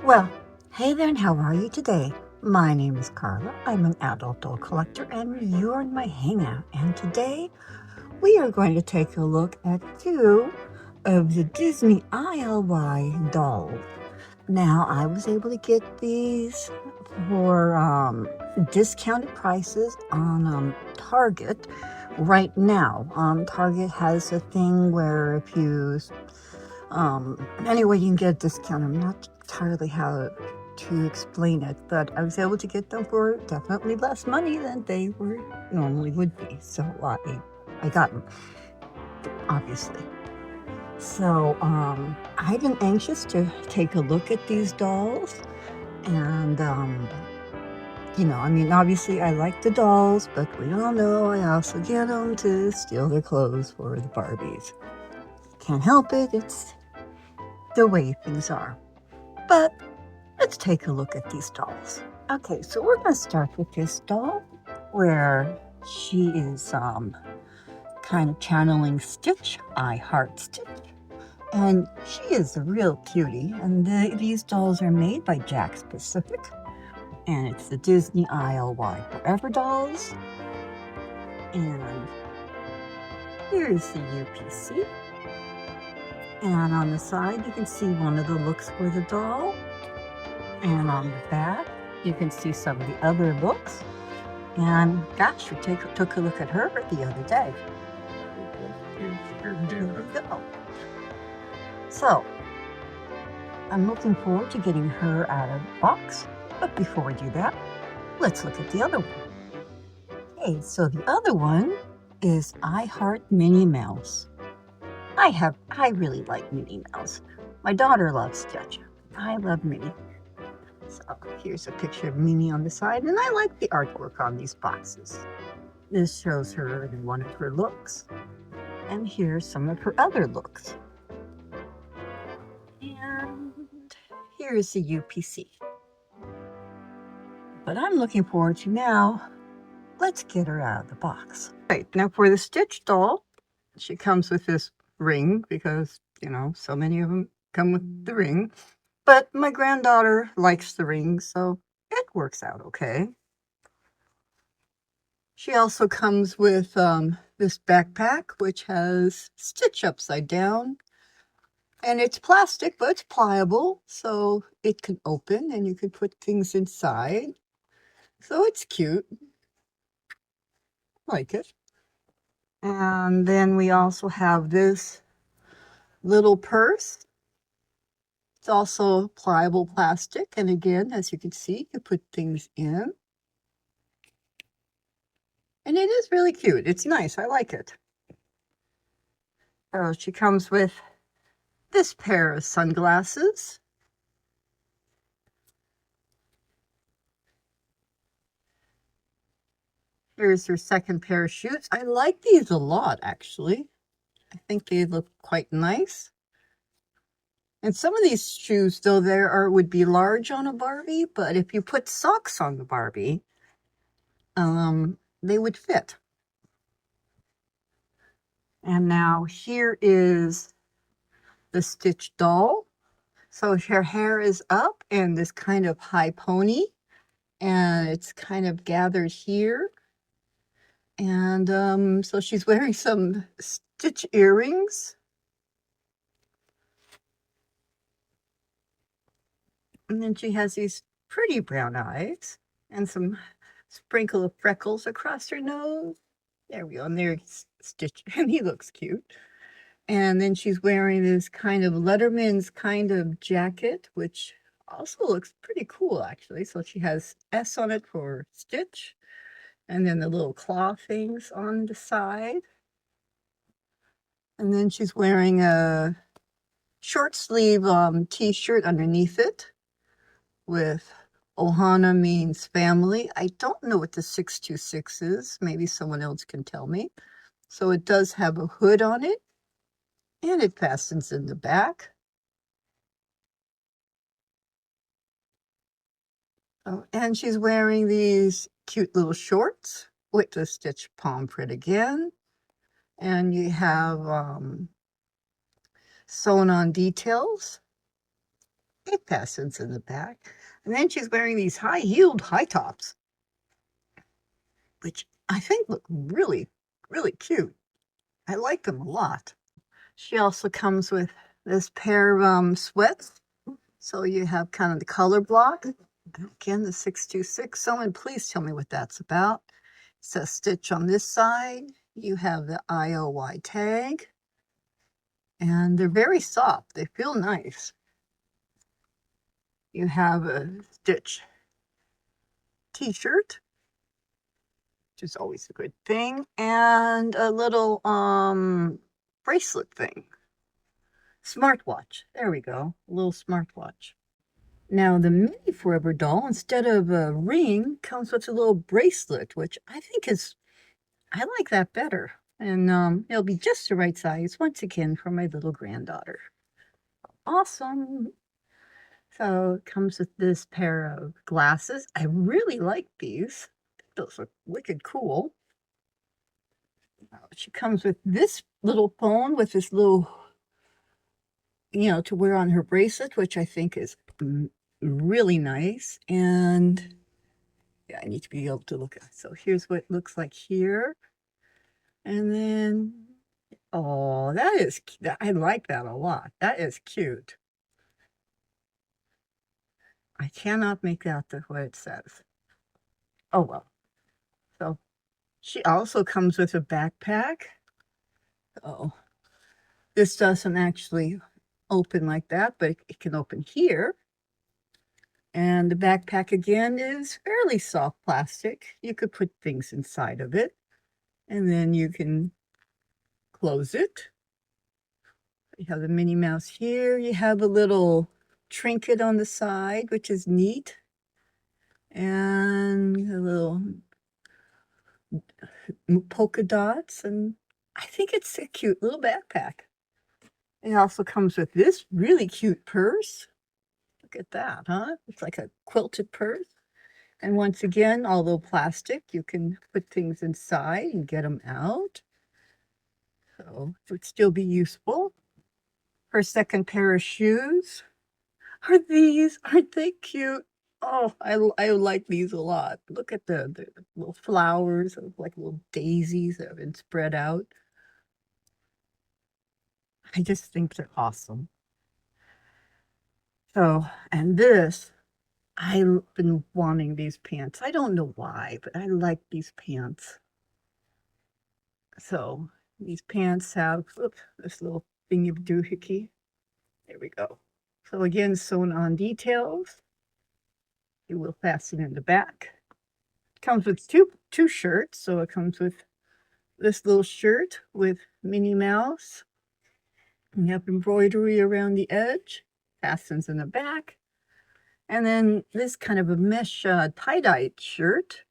Well, hey there, and how are you today? My name is Carla. I'm an adult doll collector, and you're in my hangout. And today we are going to take a look at two of the Disney ILY dolls. Now, I was able to get these for discounted prices on Target right now. Target has a thing where if you anyway, you can get a discount. I'm not entirely how to explain it, but I was able to get them for definitely less money than they were normally would be. So I got them, obviously. So I've been anxious to take a look at these dolls, and I mean, obviously I like the dolls, but we all know I also get them to steal their clothes for the Barbies. Can't help it. It's the way things are. But let's take a look at these dolls. Okay, so we're going to start with this doll where she is kind of channeling Stitch, I Heart Stitch. And she is a real cutie. And these dolls are made by Jakks Pacific. And it's the Disney ILY Forever dolls. And here's the UPC. And on the side, you can see one of the looks for the doll. And on the back, you can see some of the other looks. And gosh, we took a look at her the other day. There we go. So, I'm looking forward to getting her out of the box. But before we do that, let's look at the other one. Okay, so the other one is I Heart Minnie Mouse. I really like Minnie Mouse. My daughter loves Stitch. I love Minnie. So here's a picture of Minnie on the side, and I like the artwork on these boxes. This shows her in one of her looks, and here's some of her other looks. And here's the UPC. But I'm looking forward to now, let's get her out of the box. Right, now for the Stitch doll, she comes with this ring because, so many of them come with the ring. But my granddaughter likes the ring, so it works out okay. She also comes with this backpack, which has Stitch upside down. And it's plastic, but it's pliable, so it can open and you can put things inside. So it's cute. I like it. And then we also have this little purse. It's also pliable plastic. And again, as you can see, you can put things in. And it is really cute. It's nice. I like it. So she comes with this pair of sunglasses. Here's her second pair of shoes. I like these a lot, actually. I think they look quite nice. And some of these shoes, though, would be large on a Barbie, but if you put socks on the Barbie, they would fit. And now here is the Stitch doll. So her hair is up and this kind of high pony, and it's kind of gathered here. And so she's wearing some Stitch earrings. And then she has these pretty brown eyes and some sprinkle of freckles across her nose. There we go. And there's Stitch, and he looks cute. And then she's wearing this kind of Letterman's kind of jacket, which also looks pretty cool, actually. So she has S on it for Stitch, and then the little claw things on the side. And then she's wearing a short sleeve t-shirt underneath it with Ohana means family. I don't know what the 626 is. Maybe someone else can tell me. So it does have a hood on it, and it fastens in the back. Oh, and she's wearing these cute little shorts with the Stitch palm print again. And you have sewn on details. It fastens in the back. And then she's wearing these high-heeled high tops, which I think look really, really cute. I like them a lot. She also comes with this pair of sweats. So you have kind of the color block. Again, the 626. Someone please tell me what that's about. It says stitch on this side. You have the ILY tag. And they're very soft. They feel nice. You have a stitch t-shirt, which is always a good thing, and a little bracelet thing. Smartwatch. There we go. A little smartwatch. Now the Minnie Forever doll, instead of a ring, comes with a little bracelet, which I think is, I like that better. And it'll be just the right size, once again, for my little granddaughter. Awesome. So it comes with this pair of glasses. I really like these. Those look wicked cool. She comes with this little phone with this little, to wear on her bracelet, which I think is really nice. And yeah, I need to be able to look at it. So here's what it looks like here. And then, oh, I like that a lot. That is cute. I cannot make out what it says. Oh, well. So she also comes with a backpack. Oh, this doesn't actually open like that, but it can open here. And the backpack, again, is fairly soft plastic. You could put things inside of it. And then you can close it. You have the Minnie Mouse here. You have a little trinket on the side, which is neat. And a little polka dots. And I think it's a cute little backpack. It also comes with this really cute purse. Look at that, huh? It's like a quilted purse. And once again, although plastic, you can put things inside and get them out. So it would still be useful. Her second pair of shoes are these. Aren't they cute? Oh, I like these a lot. Look at the little flowers, like little daisies that have been spread out. I just think they're awesome. So, and this, I've been wanting these pants. I don't know why, but I like these pants. So these pants have this little thingy doohickey. There we go. So again, sewn on details. It will fasten in the back. It comes with two shirts. So it comes with this little shirt with Minnie Mouse. You have embroidery around the edge. Fastens in the back. And then this kind of a mesh tie-dye shirt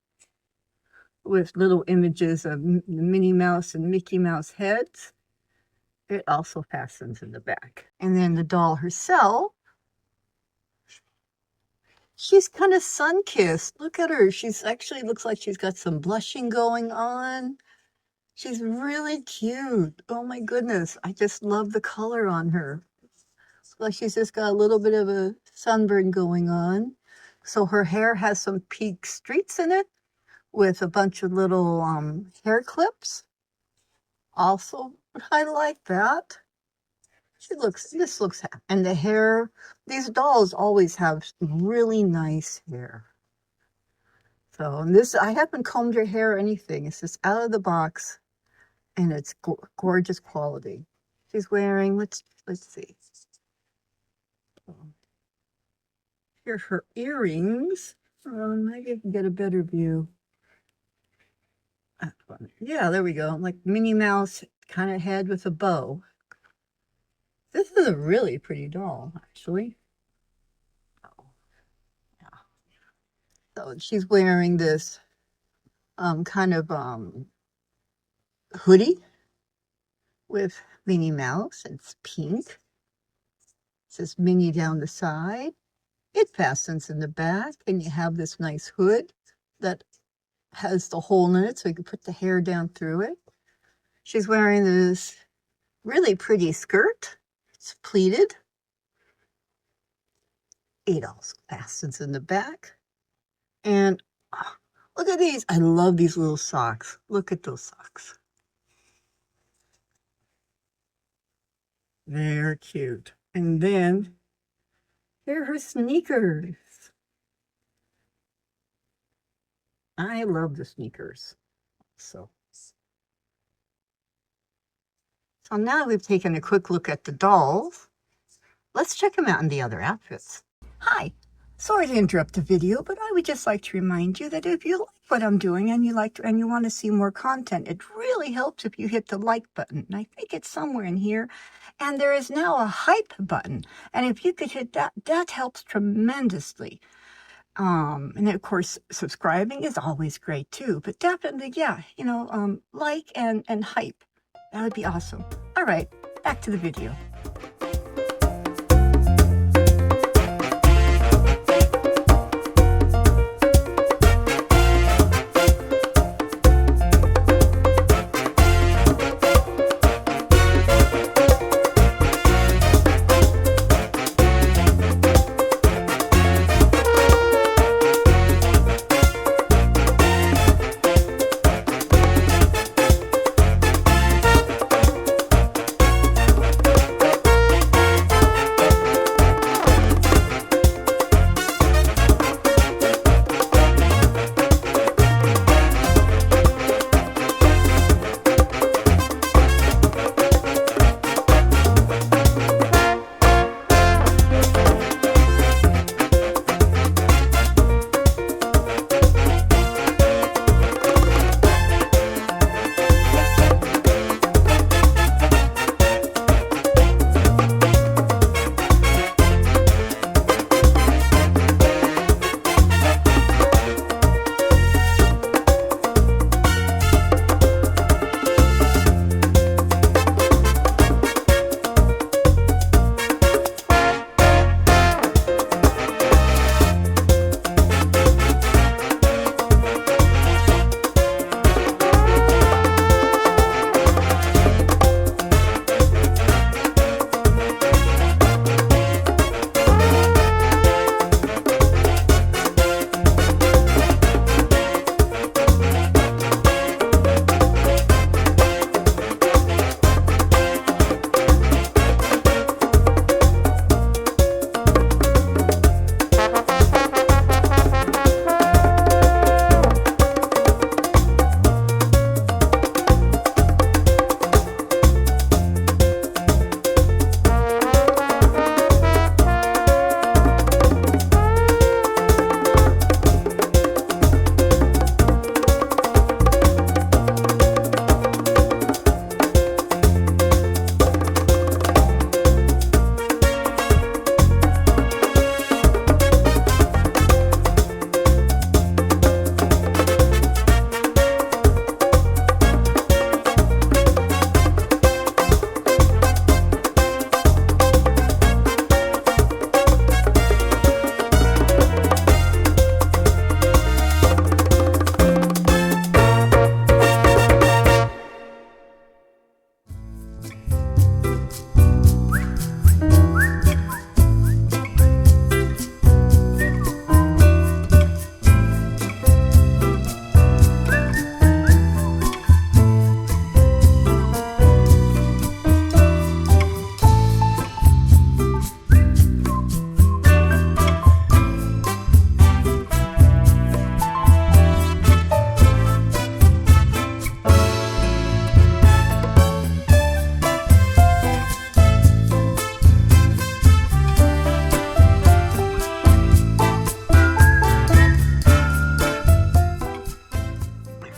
with little images of Minnie Mouse and Mickey Mouse heads. It also fastens in the back. And then the doll herself, she's kind of sun-kissed. Look at her. She's actually looks like she's got some blushing going on. She's really cute. Oh my goodness. I just love the color on her. Looks like she's just got a little bit of a sunburn going on. So her hair has some pink streaks in it with a bunch of little hair clips. Also, I like that. This looks, and the hair, these dolls always have really nice hair. So, and this, I haven't combed her hair or anything. It's just out of the box, and it's gorgeous quality. She's wearing, let's see. Here are her earrings. Maybe I can get a better view. Yeah, there we go. Like Minnie Mouse kind of head with a bow. This is a really pretty doll, actually. Oh, yeah. So she's wearing this kind of hoodie with Minnie Mouse. It's pink. It says Minnie down the side. It fastens in the back, and you have this nice hood that has the hole in it, so you can put the hair down through it. She's wearing this really pretty skirt. It's pleated. Adolph's glasses in the back. And oh, look at these. I love these little socks. Look at those socks. They're cute. And then here are her sneakers. I love the sneakers. So now we've taken a quick look at the dolls. Let's check them out in the other outfits. Hi, sorry to interrupt the video, but I would just like to remind you that if you like what I'm doing and you want to see more content, it really helps if you hit the like button. And I think it's somewhere in here. And there is now a hype button. And if you could hit that, that helps tremendously. And of course, subscribing is always great too, but definitely, yeah, like and hype. That would be awesome. All right, back to the video.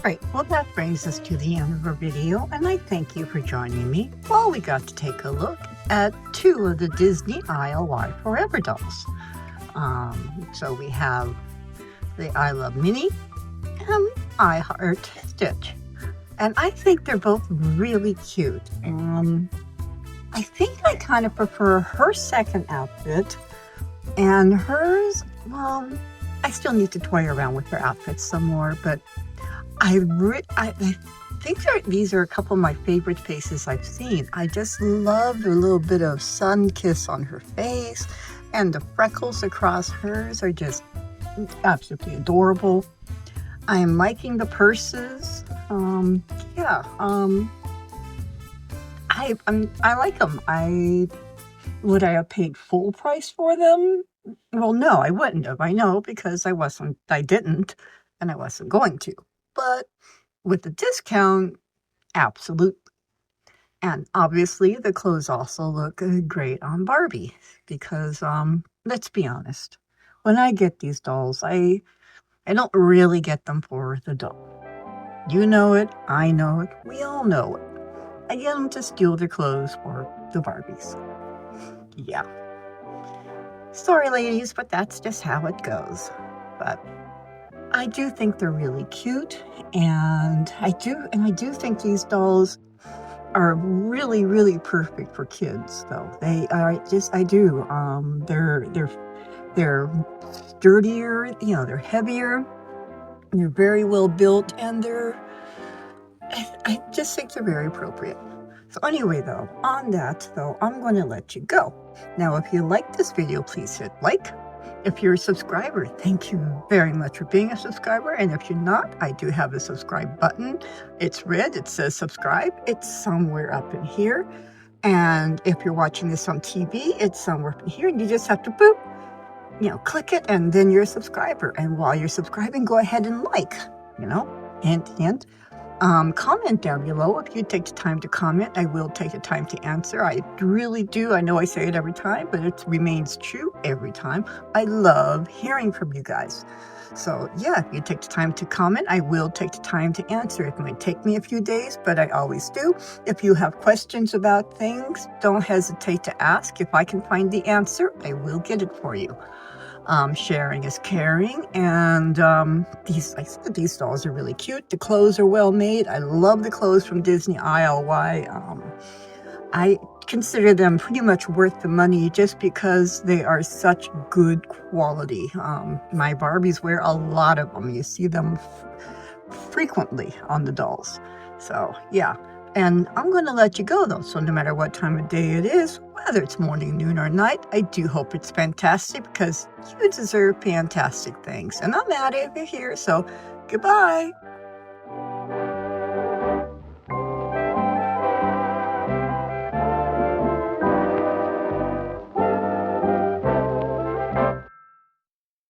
Right, well that brings us to the end of our video, and I thank you for joining me. Well, we got to take a look at 2 of the Disney ILY Forever dolls. So we have the I Love Minnie and I Heart Stitch. And I think they're both really cute. I think I kind of prefer her second outfit, and hers, well, I still need to toy around with her outfits some more, but I think these are a couple of my favorite faces I've seen. I just love the little bit of sun kiss on her face, and the freckles across hers are just absolutely adorable. I am liking the purses. Yeah, I like them. Would I have paid full price for them? Well, no, I wouldn't have. I know, because I didn't, and I wasn't going to. But with the discount, absolutely. And obviously, the clothes also look great on Barbie, because let's be honest, when I get these dolls, I don't really get them for the doll. You know it, I know it, we all know it. I get them to steal their clothes for the Barbies. Yeah. Sorry, ladies, but that's just how it goes. But I do think they're really cute, and I do think these dolls are really, really perfect for kids, though. They are just, I do. They're sturdier, they're heavier, they're very well built, and I just think they're very appropriate. So anyway, though, on that, though, I'm going to let you go. Now, if you like this video, please hit like. If you're a subscriber, thank you very much for being a subscriber. And if you're not, I do have a subscribe button. It's red. It says subscribe. It's somewhere up in here. And if you're watching this on TV, it's somewhere up in here. And you just have to boop, click it, and then you're a subscriber. And while you're subscribing, go ahead and like, hint, hint. Comment down below. If you take the time to comment, I will take the time to answer. I really do. I know I say it every time, but it remains true every time. I love hearing from you guys. So yeah, if you take the time to comment, I will take the time to answer. It might take me a few days, but I always do. If you have questions about things, don't hesitate to ask. If I can find the answer, I will get it for you. Sharing is caring, and these dolls are really cute. The clothes are well made. I love the clothes from Disney ILY. I consider them pretty much worth the money just because they are such good quality. My Barbies wear a lot of them. You see them frequently on the dolls. So yeah. And I'm going to let you go, though. So no matter what time of day it is, whether it's morning, noon, or night, I do hope it's fantastic, because you deserve fantastic things. And I'm out of here, so goodbye.